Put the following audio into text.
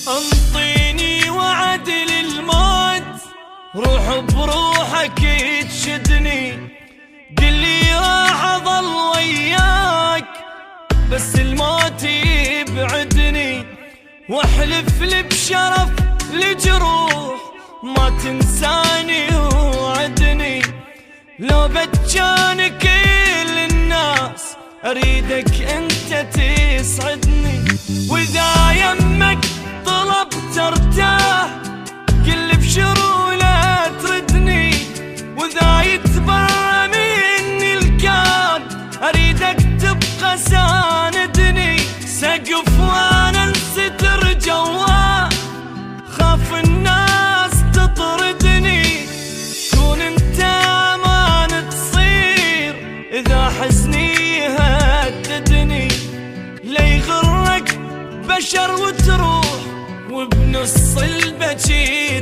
انطيني وعد للموت، روح بروحك تشدني، قلي راح اظل وياك بس الموت يبعدني، واحلف لي بشرف لجروح ما تنساني وعدني، لو بتجاني كل الناس اريدك انت تسعدني، واذا يمك طلبت ارتاح كل بشروله تردني، واذا يتبرى مني الكون اريدك تبقى ساندني، سقف وانا انستر جواه خاف الناس تطردني، كون انت امان تصير اذا حزني يهددني، لا يغرك بشر وتروح وبنص البكي